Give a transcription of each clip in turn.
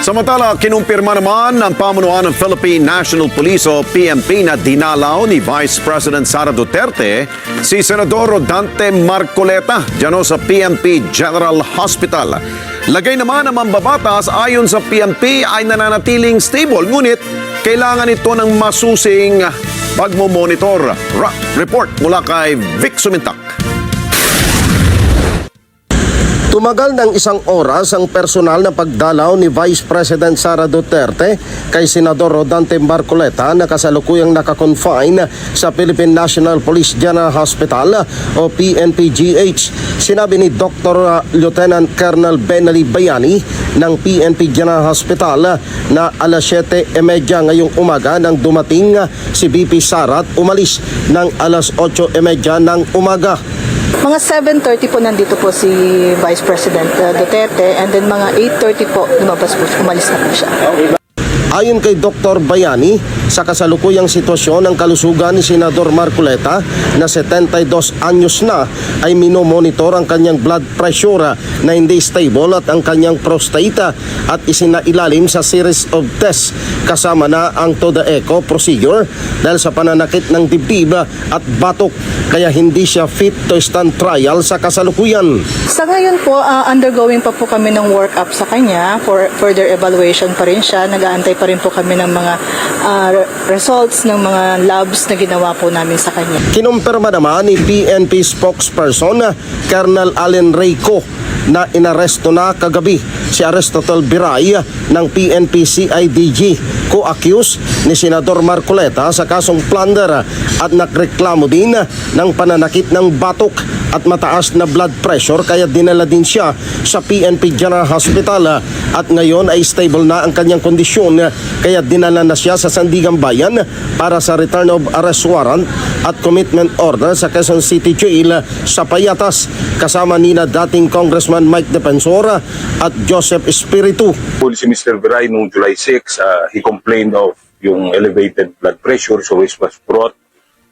Samantala, kinumpirma naman ng pamunuan ng Philippine National Police o PNP na dinalaw ni Vice President Sara Duterte si Senador Rodante Marcoleta dyan sa PNP General Hospital. Lagay naman ng mambabatas ayon sa PNP ay nananatiling stable, ngunit kailangan ito ng masusing pagmomonitor. Report mula kay Vic Sumintak. Tumagal ng isang oras ang personal na pagdalaw ni Vice President Sara Duterte kay Senador Rodante Marcoleta na kasalukuyang nakakonfine sa Philippine National Police General Hospital o PNP-GH. Sinabi ni Dr. Lieutenant Colonel Benali Bayani ng PNP General Hospital na alas 7:30 ngayong umaga nang dumating si VP Sara at umalis ng alas 8:30 ng umaga. Mga 7:30 po nandito po si Vice President Duterte, and then mga 8:30 po lumabas po, umalis na po siya. Ayon kay Dr. Bayani, sa kasalukuyang sitwasyon ng kalusugan ni Senador Marcoleta na 72 anyos na ay minomonitor ang kanyang blood pressure na hindi stable at ang kanyang prostate at isinailalim sa series of tests kasama na ang TODA echo procedure dahil sa pananakit ng dibdib at batok, kaya hindi siya fit to stand trial sa kasalukuyan. Sa ngayon po, undergoing pa po kami ng workup sa kanya for further evaluation pa rin siya. Nag-aantay pa rin po kami ng mga results ng mga labs na ginawa po namin sa kanya. Kinumpirma naman ni PNP spokesperson Colonel Allen Reyco na inaresto na kagabi si Aristotle Biray ng PNP CIDG, co-accused ni Senador Marcoleta sa kasong plunder at nagreklamo din ng pananakit ng batok at mataas na blood pressure, kaya dinala din siya sa PNP General Hospital at ngayon ay stable na ang kanyang kondisyon, kaya dinala na siya sa Sandigan Bayan para sa return of arrest warrant at commitment order sa Quezon City Jail sa Payatas kasama nina dating Congressman Mike Defensor at Joseph Espiritu. Si Mr. Biray noong July 6, he complained of yung elevated blood pressure, so he was brought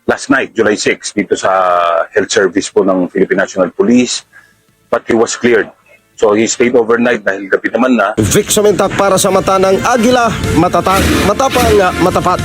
last night, July 6, dito sa health service po ng Philippine National Police, but he was cleared. So he stayed overnight dahil gabi naman na. Vic Sumintak para sa mata ng Agila, matatag, matapang, matapat.